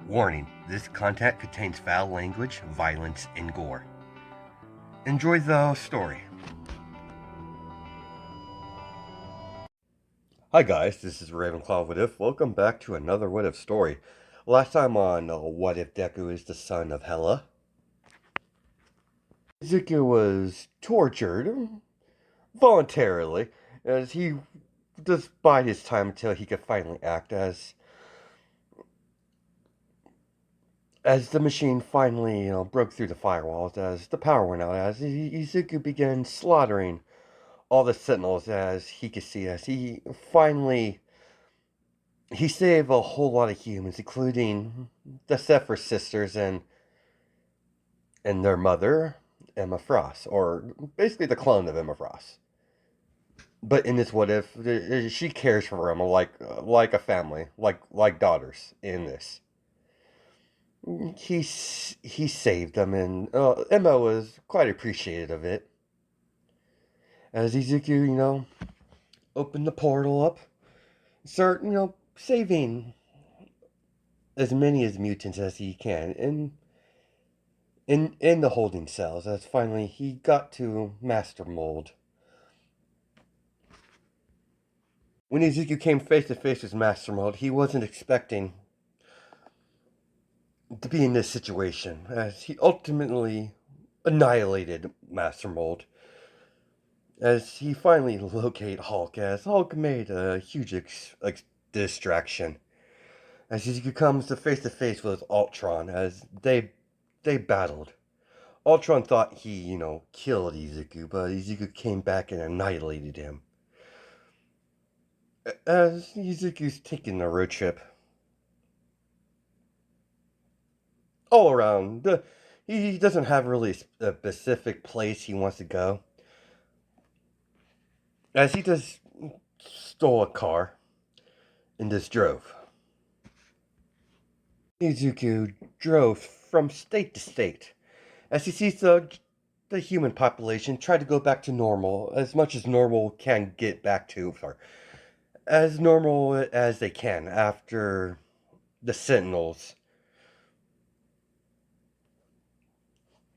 Warning, this content contains foul language, violence, and gore. Enjoy the story. Hi guys, this is Ravenclaw What If. Welcome back to another What If story. Last time on What If Deku is the son of Hela, Izuku was tortured voluntarily as he just bided his time until he could finally act as the machine finally broke through the firewalls, as the power went out, as Izuku began slaughtering all the sentinels as he could see, as he saved a whole lot of humans, including the Sephiroth sisters and their mother, Emma Frost, or basically the clone of Emma Frost. But in this what if, she cares for Emma like a family, like daughters. In this, he saved them, and Emma was quite appreciative of it. As Izuku, opened the portal up, start saving as many as mutants as he can in the holding cells, as finally he got to Master Mold. When Izuku came face to face with Master Mold, he wasn't expecting to be in this situation, as he ultimately annihilated Master Mold. As he finally located Hulk, as Hulk made a huge distraction. As Izuku comes to face with Ultron, as they battled. Ultron thought he, killed Izuku, but Izuku came back and annihilated him. As Izuku's taking a road trip all around, he doesn't have really a specific place he wants to go. As he just stole a car and just drove. Izuku drove from state to state as he sees the human population try to go back to normal, as much as normal can get back to, sorry, as normal as they can after the Sentinels.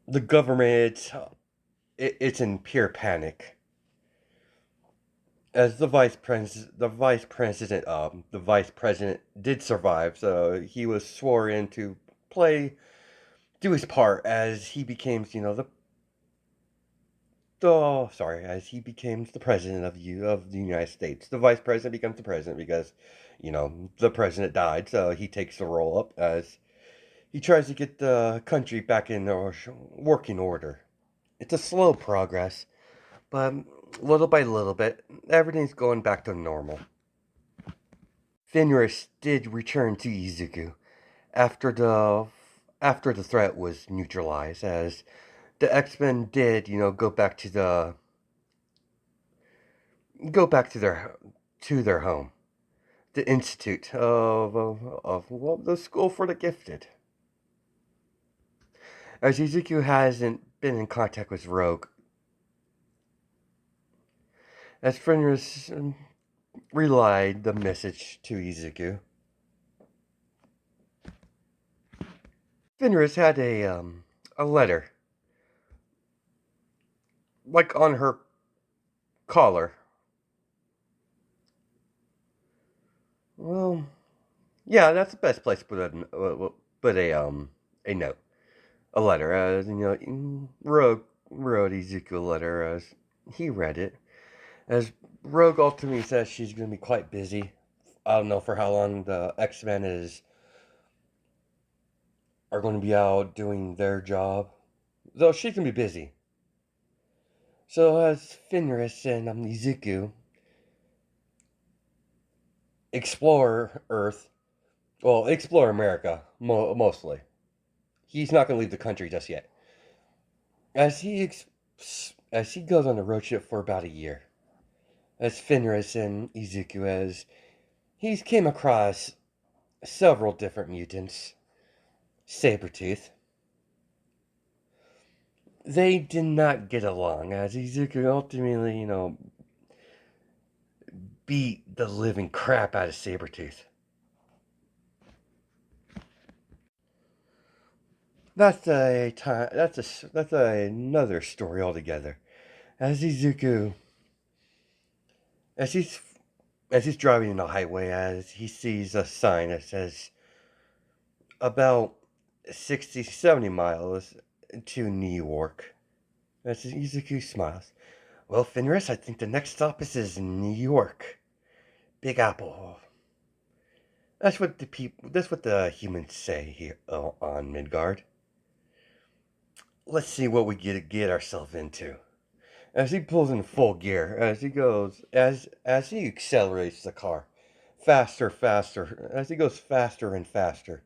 The government, it's in pure panic. As the vice president did survive, so he was sworn in to do his part as he became, as he becomes the president of the United States. The vice president becomes the president because, the president died, so he takes the role up as he tries to get the country back in working order. It's a slow progress, but little by little bit, everything's going back to normal. Fenris did return to Izuku after the threat was neutralized, as the X-Men did, go back to their home, the Institute of the School for the Gifted. As Izuku hasn't been in contact with Rogue, as Fenris relayed the message to Izuku. Fenris had a letter, like on her collar. Well, yeah, that's the best place to put a note, a letter. As wrote Ezekiel a letter as he read it. As Rogue ultimately says she's going to be quite busy. I don't know for how long the X-Men are going to be out doing their job, though she can be busy. So as Fenris and Izuku explore Earth, well, explore America mostly. He's not going to leave the country just yet. As as he goes on a road trip for about a year, as Fenris and Izuku, as he's came across several different mutants, Sabretooth. They did not get along, as Izuku ultimately, beat the living crap out of Sabretooth. That's a time. That's another story altogether. As Izuku, as he's as he's driving in the highway, as he sees a sign that says about 60, 70 miles to New York. As Izuku smiles. Well, Fenris, I think the next stop is New York. Big Apple. That's what the people. That's what the humans say here on Midgard. Let's see what we get ourselves into. As he pulls in full gear, as he goes, as he accelerates the car, faster, faster, as he goes faster and faster,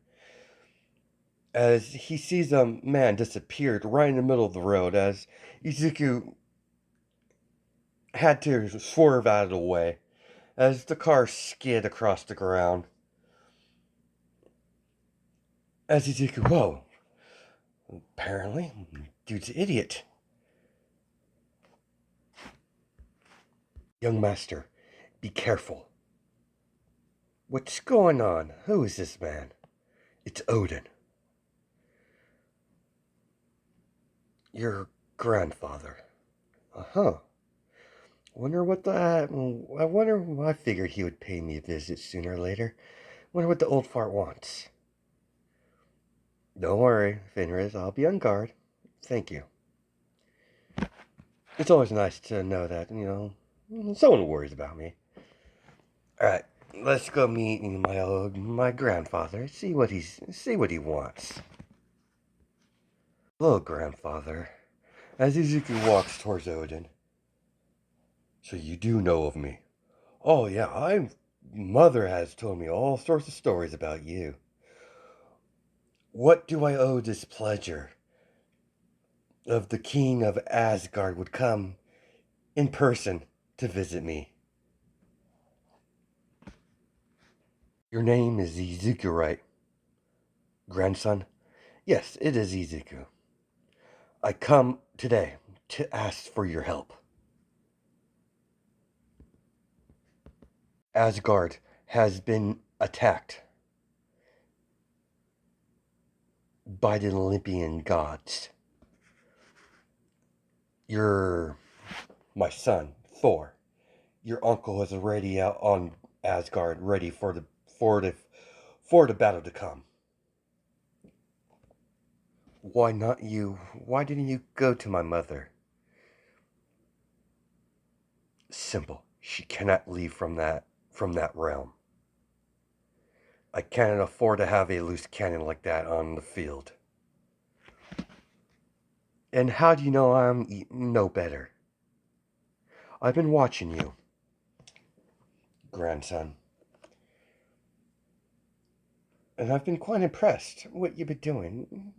as he sees a man disappeared right in the middle of the road, as Izuku had to swerve out of the way, as the car skid across the ground, as Izuku, whoa, apparently, dude's an idiot. Young master, be careful. What's going on? Who is this man? It's Odin. Your grandfather. Uh-huh. Wonder what the... I wonder... I figured he would pay me a visit sooner or later. Wonder what the old fart wants. Don't worry, Fenris. I'll be on guard. Thank you. It's always nice to know that, someone worries about me. Alright, let's go meet my grandfather. See what he wants. Hello, grandfather. As Izuku walks towards Odin. So you do know of me? Oh yeah, Mother has told me all sorts of stories about you. What do I owe this pleasure of the king of Asgard would come in person to visit me? Your name is Izuku, right? Grandson? Yes, it is Izuku. I come today to ask for your help. Asgard has been attacked by the Olympian gods. Your my son, Thor, your uncle is already out on Asgard, ready for the for the battle to come. Why not you? Why didn't you go to my mother? Simple. She cannot leave from that realm. I cannot afford to have a loose cannon like that on the field. And how do you know I'm no better? I've been watching you, grandson, and I've been quite impressed what you've been doing.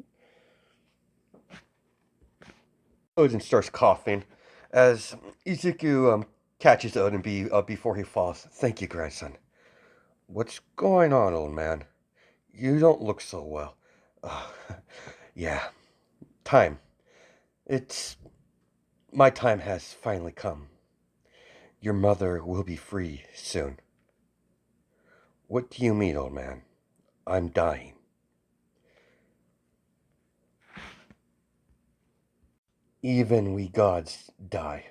Odin starts coughing as Izuku catches Odin before he falls. Thank you, grandson. What's going on, old man? You don't look so well. Uh, yeah, time. It's my time has finally come. Your mother will be free soon. What do you mean, old man? I'm dying. Even we gods die.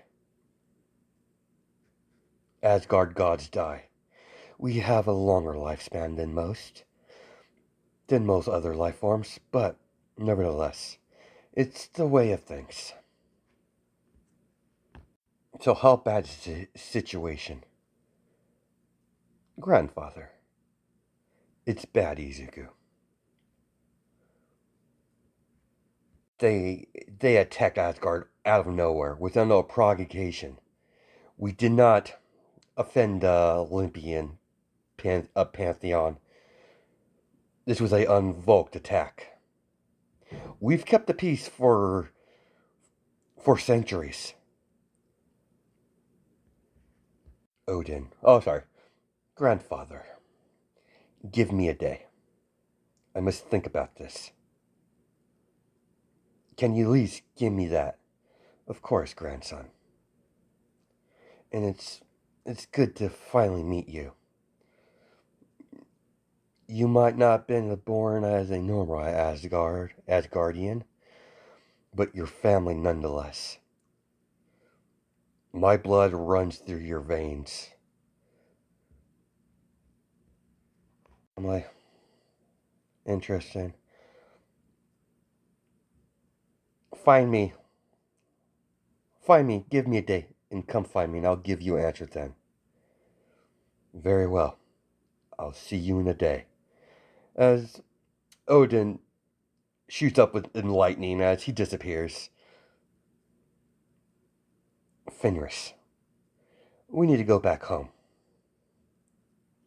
Asgard gods die. We have a longer lifespan than most other life forms, but nevertheless, it's the way of things. So how bad is the situation? Grandfather, it's bad, Izuku. They attacked Asgard out of nowhere without no provocation. We did not offend the Olympian pantheon. This was a unvoked attack. We've kept the peace for centuries. Odin. Oh, sorry. Grandfather. Give me a day. I must think about this. Can you at least give me that? Of course, grandson. And it's good to finally meet you. You might not have been born as a normal Asgardian, but your family nonetheless. My blood runs through your veins. I'm like, interesting. Find me. Find me. Give me a day and come find me, and I'll give you an answer then. Very well. I'll see you in a day. As Odin shoots up with lightning as he disappears. Fenris, we need to go back home.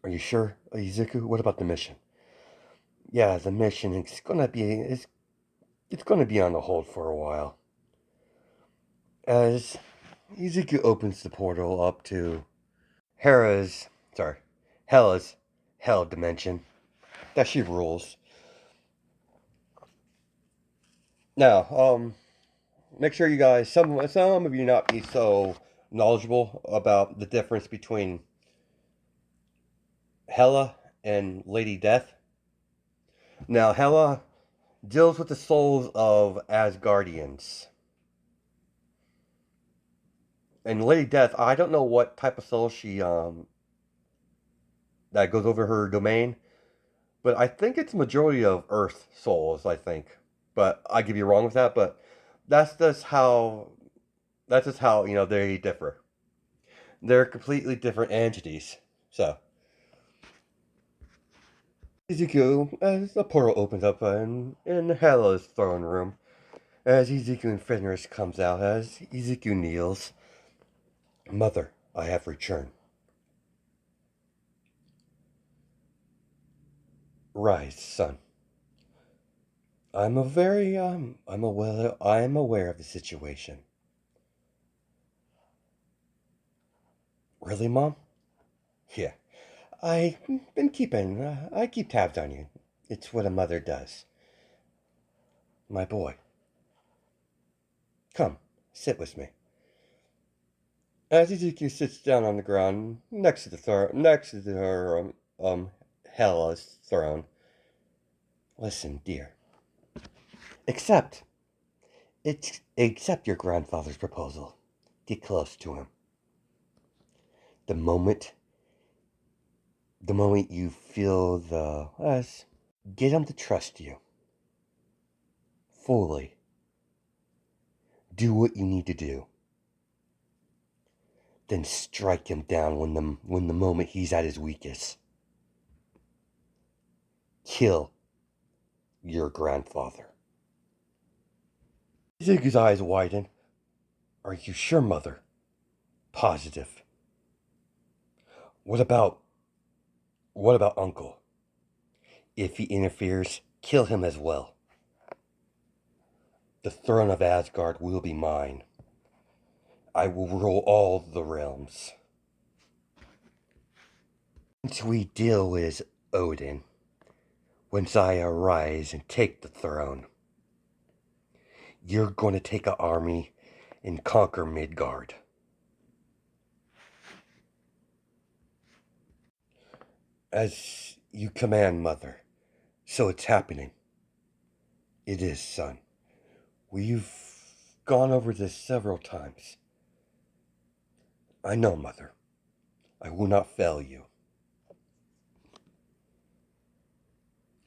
Are you sure, Izuku? What about the mission? Yeah, the mission it's gonna be on the hold for a while. As Izuku opens the portal up to Hera's sorry, Hela's hell dimension that she rules. Now, make sure you guys some of you not be so knowledgeable about the difference between Hela and Lady Death. Now, Hela deals with the souls of Asgardians. And Lady Death, I don't know what type of soul she that goes over her domain, but I think it's majority of Earth souls, I think. But I could be wrong with that, but that's just how they differ. They're completely different entities. So Ezekiel, as the portal opens up in Hela's throne room, as Ezekiel and Fenris comes out, as Ezekiel kneels, Mother, I have returned. Rise, son. I am aware of the situation. Really, Mom? Yeah. I keep tabs on you. It's what a mother does. My boy, come, sit with me. As Ezekiel sits down on the ground next to her, Hela's throne. Listen, dear. Accept. Accept your grandfather's proposal. Get close to him. The moment, the moment you feel the us, get him to trust you fully. Do what you need to do. Then strike him down when the moment he's at his weakest. Kill your grandfather. Ziggy's eyes widen. Are you sure, Mother? Positive. What about Uncle? If he interferes, kill him as well. The throne of Asgard will be mine. I will rule all the realms. Once we deal with Odin, once I arise and take the throne, you're going to take an army and conquer Midgard. As you command, Mother. So it's happening. It is, son. We've gone over this several times. I know, Mother. I will not fail you.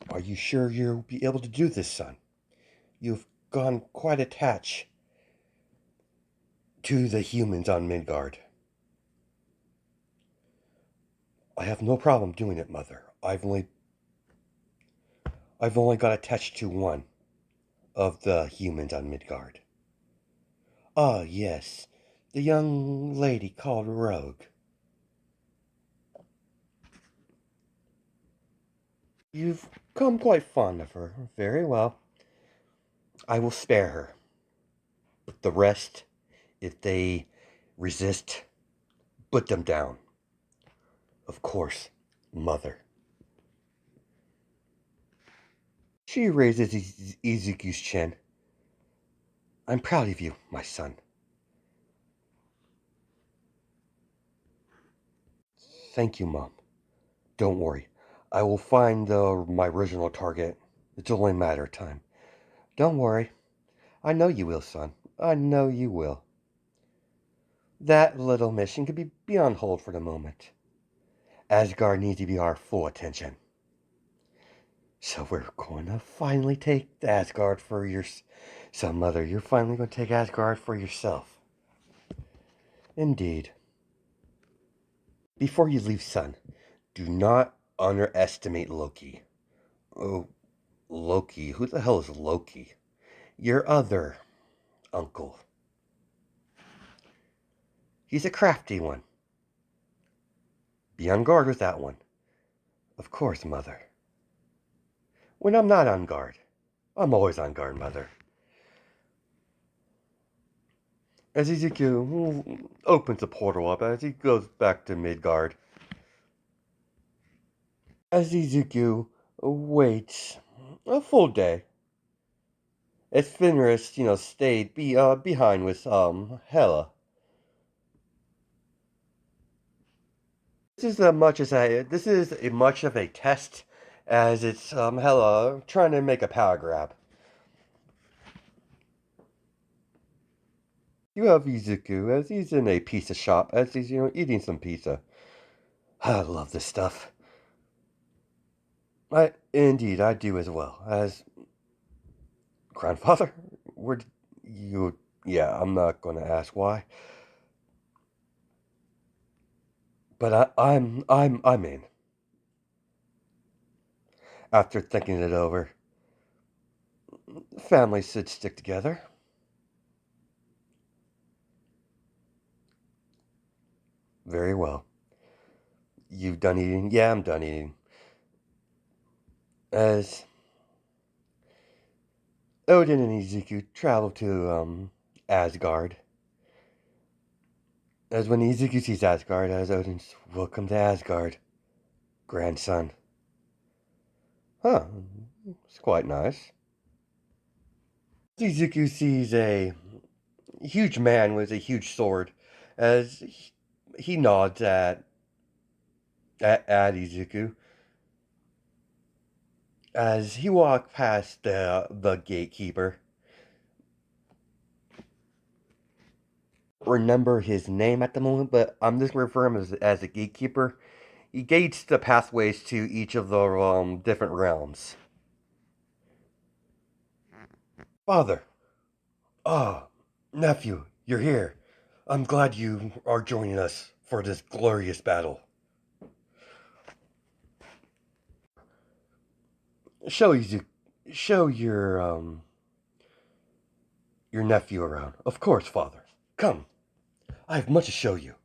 Are you sure you'll be able to do this, son? You've gone quite attached to the humans on Midgard. I have no problem doing it, Mother. I've only got attached to one of the humans on Midgard. Ah, yes, the young lady called Rogue. You've come quite fond of her. Very well. I will spare her. But the rest, if they resist, put them down. Of course, Mother. She raises Izuku's chin. I'm proud of you, my son. Thank you, Mom. Don't worry. I will find my original target. It's only a matter of time. Don't worry. I know you will, son. I know you will. That little mission could be on hold for the moment. Asgard needs to be our full attention. So we're going to finally take Asgard for your... So, Mother, you're finally going to take Asgard for yourself. Indeed. Before you leave, son, do not underestimate Loki. Oh, Loki? Who the hell is Loki? Your other uncle. He's a crafty one. Be on guard with that one. Of course, Mother. When I'm not on guard. I'm always on guard, Mother. As Ezekiel opens the portal up, as he goes back to Midgard. As Ezekiel waits a full day. As Fenris, stayed behind with Hela. This is as much of a test as it's Hela trying to make a power grab. You have Izuku as he's in a pizza shop as he's eating some pizza. I love this stuff. Indeed I do as well. As grandfather, where did you? Yeah, I'm not going to ask why. But I'm in. After thinking it over, families should stick together. Very well. You've done eating? Yeah, I'm done eating. As Odin and Ezekiel travel to Asgard. As when Ezekiel sees Asgard, as Odin's welcome to Asgard, grandson. Huh, it's quite nice. Ezekiel sees a huge man with a huge sword as he nods at Izuku as he walks past the gatekeeper. Remember his name at the moment, but I'm just referring to him as a gatekeeper. He gates the pathways to each of the different realms. Father, ah, nephew, you're here. I'm glad you are joining us for this glorious battle. Show Izuku, show your nephew around. Of course, father. Come, I have much to show you.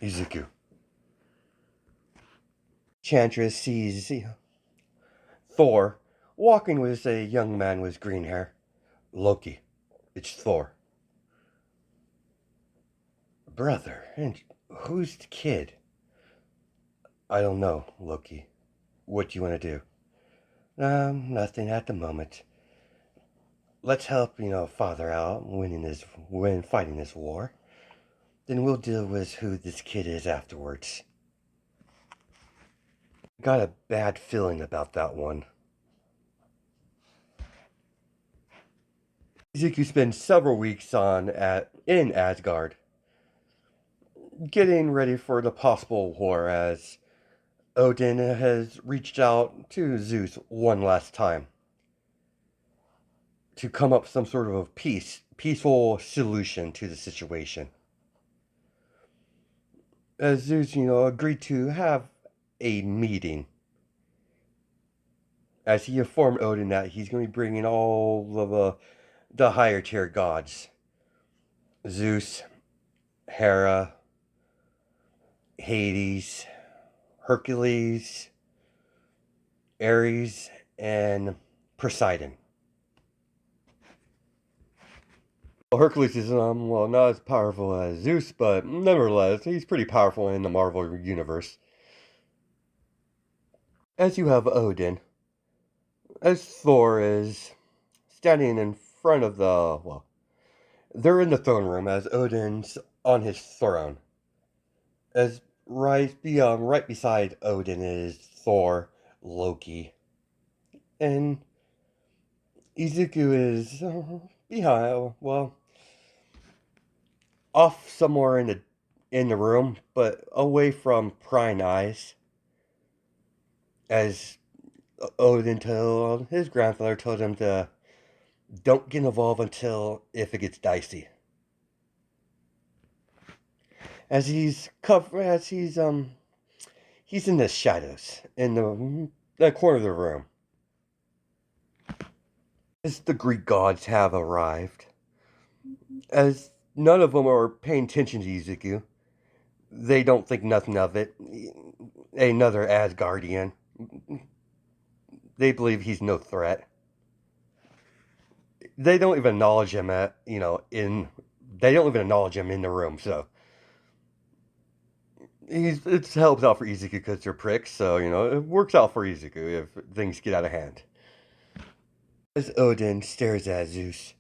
Izuku. Chantress sees Thor walking with a young man with green hair. Loki. It's Thor. Brother, and who's the kid? I don't know, Loki. What do you want to do? Nothing at the moment. Let's help, father out when fighting this war. Then we'll deal with who this kid is afterwards. Got a bad feeling about that one. Ezekiel spends several weeks in Asgard, getting ready for the possible war as Odin has reached out to Zeus one last time to come up with some sort of a peaceful solution to the situation. As Zeus, agreed to have a meeting as he informed Odin that he's going to be bringing all of the higher tier gods. Zeus, Hera, Hades, Hercules, Ares, and Poseidon. Well, Hercules is not as powerful as Zeus, but nevertheless, he's pretty powerful in the Marvel universe. As you have Odin, as Thor is standing in front of they're in the throne room as Odin's on his throne. As right beside Odin is Thor, Loki, and Izuku is behind. Well, off somewhere in the room, but away from prying eyes, as Odin told his grandfather told him to don't get involved until if it gets dicey. He's in the shadows in the corner of the room. As the Greek gods have arrived, as none of them are paying attention to Izuku, they don't think nothing of it. Another Asgardian. They believe he's no threat. They don't even acknowledge him they don't even acknowledge him in the room, so it helps out for Izuku because they're pricks, so it works out for Izuku if things get out of hand. As Odin stares at Zeus,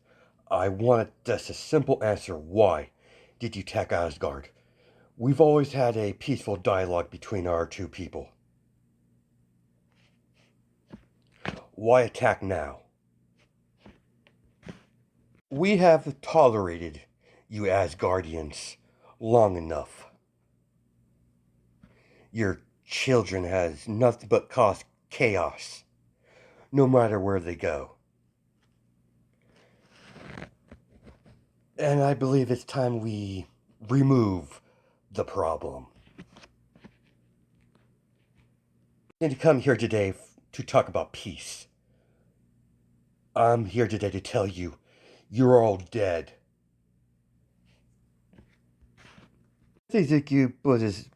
I want just a simple answer. Why did you attack Asgard? We've always had a peaceful dialogue between our two people. Why attack now? We have tolerated you Asgardians long enough. Your children has nothing but caused chaos, no matter where they go. And I believe it's time we remove the problem. I need to come here today to talk about peace. I'm here today to tell you, you're all dead. As Ezekiel as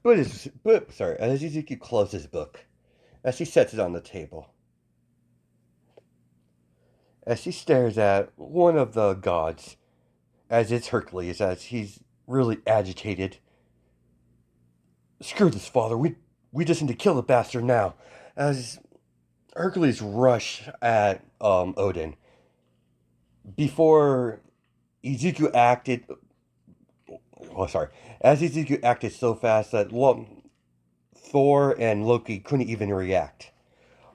Ezekiel closes his book, as he sets it on the table, as he stares at one of the gods, as it's Hercules, as he's really agitated. Screw this, father. We just need to kill the bastard now. As Hercules rush at Odin, before Ezekiel acted. Oh, sorry. As Ezekiel acted so fast that Thor and Loki couldn't even react.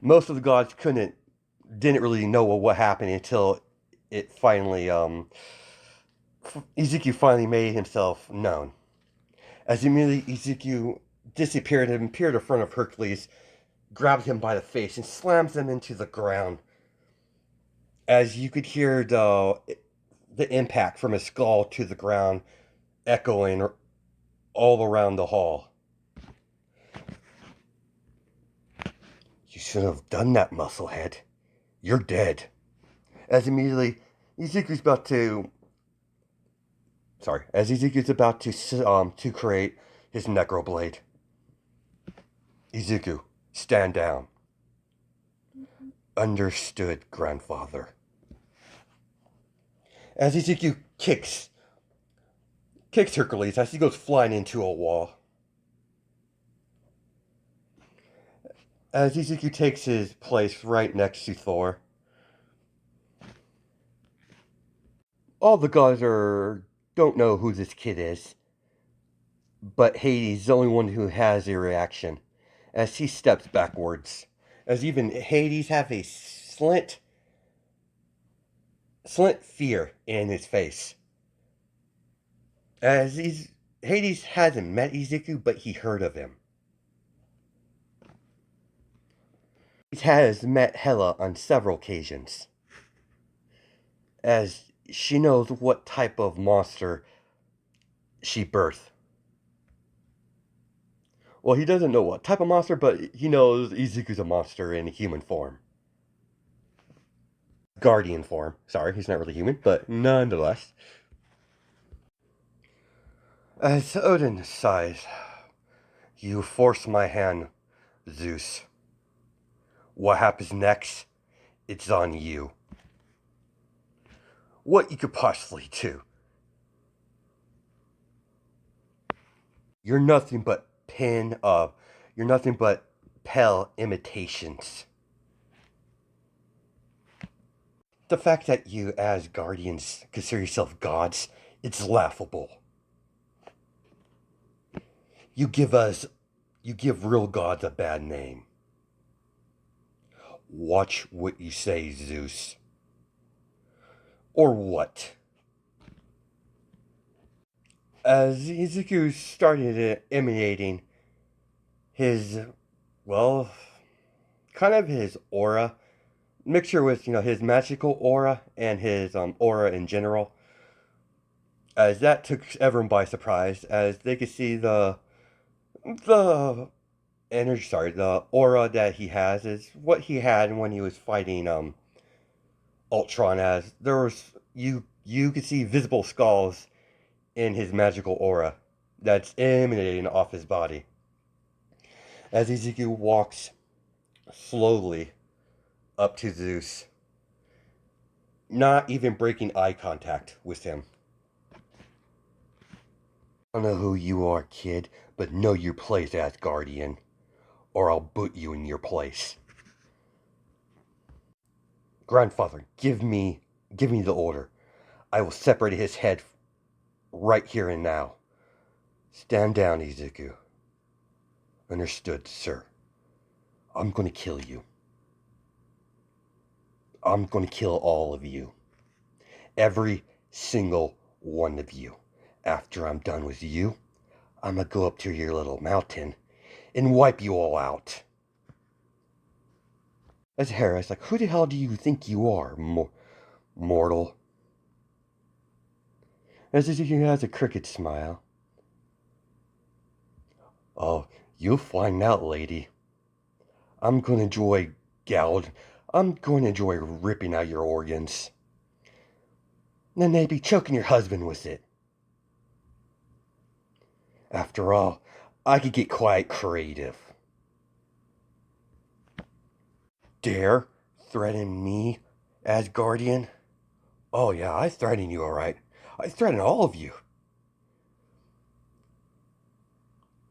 Most of the gods didn't really know what happened until it finally Ezekiel finally made himself known. As immediately Ezekiel disappeared and appeared in front of Hercules, grabbed him by the face and slams him into the ground. As you could hear the impact from his skull to the ground echoing all around the hall. You should have done that, musclehead. You're dead. As immediately Ezekiel's about to to create his necroblade. Izuku, stand down. Understood, grandfather. As Izuku kicks Hercules as he goes flying into a wall. As Izuku takes his place right next to Thor. All the gods don't know who this kid is. But Hades is the only one who has a reaction. As he steps backwards. As even Hades have a slant fear in his face. As Hades hasn't met Izuku, but he heard of him. He has met Hela on several occasions. As she knows what type of monster she birthed. Well, he doesn't know what type of monster, but he knows Izuku's a monster in human form. Guardian form. Sorry, he's not really human, but nonetheless. As Odin sighs, you force my hand, Zeus. What happens next, it's on you. What you could possibly do. You're nothing but you're nothing but pale imitations. The fact that you, as guardians, consider yourself gods, it's laughable. You give real gods a bad name. Watch what you say, Zeus. Or what? As Izuku started emanating his, well, kind of his aura, mixture with, his magical aura and his aura in general, as that took everyone by surprise, as they could see the energy, sorry, the aura that he has is what he had when he was fighting Ultron. As there was, you could see visible skulls in his magical aura that's emanating off his body. As Izuku walks slowly up to Zeus, not even breaking eye contact with him. I don't know who you are, kid, but know your place, Asgardian, or I'll boot you in your place. Grandfather, give me the order. I will separate his head right here and now. Stand down, Izuku. Understood, sir. I'm gonna kill you. I'm gonna kill all of you. Every single one of you. After I'm done with you, I'm gonna go up to your little mountain and wipe you all out. As Hera's like, who the hell do you think you are, mortal? As Izuku has a cricket smile. Oh, you'll find out, lady. I'm gonna enjoy gouged. I'm going to enjoy ripping out your organs. Then maybe choking your husband with it. After all, I could get quite creative. Dare threaten me, Asgardian? Oh yeah, I threaten you, alright. I threaten all of you.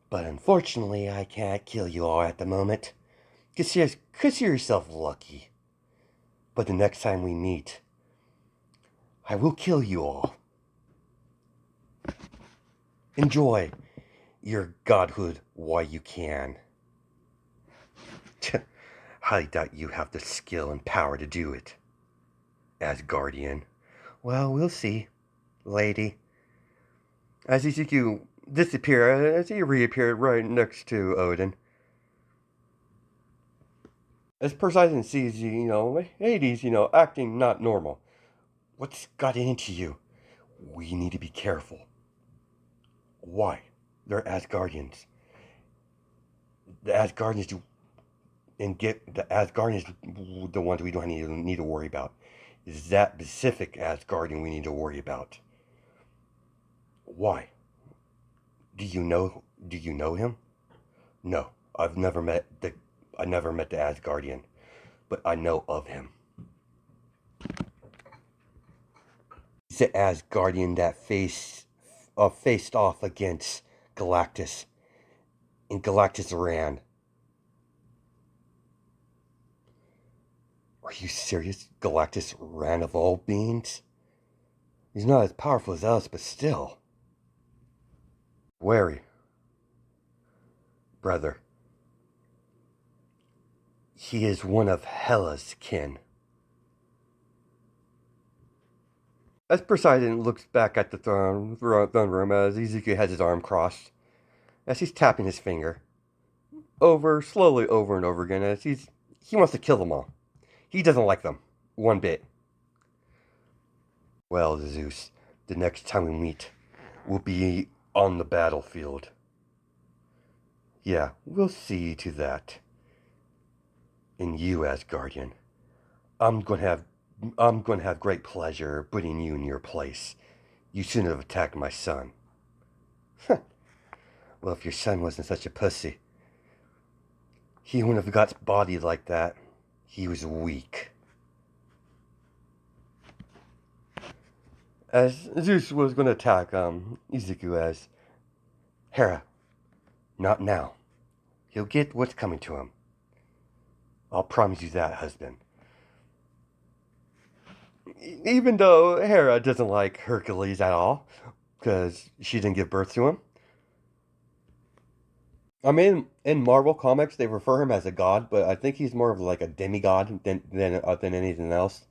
But unfortunately, I can't kill you all at the moment. Consider yourself lucky. But the next time we meet, I will kill you all. Enjoy your godhood while you can. I doubt you have the skill and power to do it, Asgardian. Well, we'll see, lady. As Izuku disappeared, as he reappeared right next to Odin. As Poseidon sees, Hades, acting not normal. What's got into you? We need to be careful. Why? They're Asgardians. The Asgardians do, and get the Asgardians the ones we don't need to worry about. Is that specific Asgardian we need to worry about? Why? Do you know him? No, I never met the Asgardian, but I know of him. He's the Asgardian that faced off against Galactus, and Galactus ran. Are you serious? Galactus ran of all beings? He's not as powerful as us, but still. Wary, brother. He is one of Hela's kin. As Poseidon looks back at the throne room as Izuku has his arm crossed, as he's tapping his finger, slowly over and over again, as he wants to kill them all. He doesn't like them, one bit. Well, Zeus, the next time we meet, we'll be on the battlefield. Yeah, we'll see to that. And you, Asgardian, I'm going to have great pleasure putting you in your place. You shouldn't have attacked my son. Well, if your son wasn't such a pussy, he wouldn't have got bodied like that. He was weak. As Zeus was going to attack Izuku, as Hera, not now. He'll get what's coming to him. I'll promise you that, husband. Even though Hera doesn't like Hercules at all, because she didn't give birth to him. I mean, in Marvel comics, they refer him as a god, but I think he's more of like a demigod than anything else.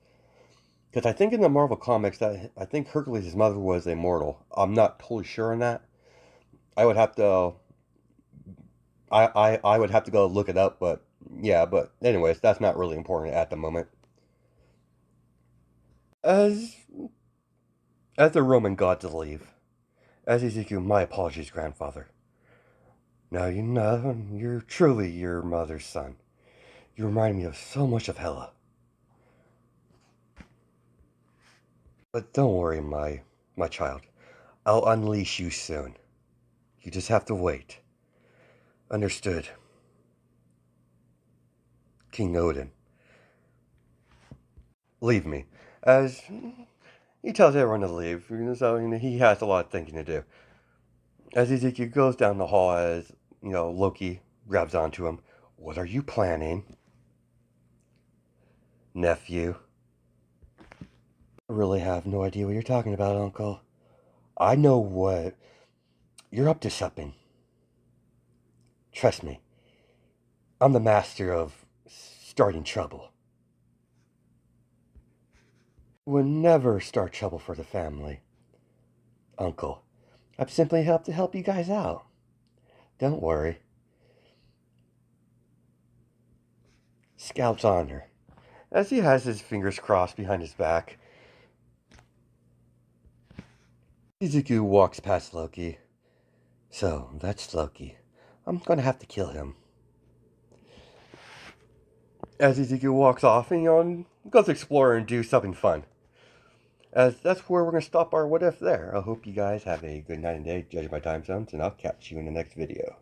Because I think in the Marvel comics that I think Hercules' mother was immortal. I'm not totally sure on that. I would have to I would have to go look it up, but yeah, but anyways, that's not really important at the moment. As as the Roman gods leave, as Ezekiel, my apologies, grandfather. Now you know you're truly your mother's son. You remind me of so much of Hela. But don't worry, my child. I'll unleash you soon. You just have to wait. Understood, King Odin. Leave me. As he tells everyone to leave, so he has a lot of thinking to do. As Ezekiel goes down the hall, as Loki grabs onto him. What are you planning, nephew? I really have no idea what you're talking about, Uncle. I know what you're up to something. Trust me. I'm the master of starting trouble. Would never start trouble for the family, Uncle. I've simply helped to help you guys out. Don't worry. Scout's honor. As he has his fingers crossed behind his back, Izuku walks past Loki. So, that's Loki. I'm gonna have to kill him. As Izuku walks off and, goes to explore and do something fun. As that's where we're gonna stop our what if there. I hope you guys have a good night and day, judging by time zones, and I'll catch you in the next video.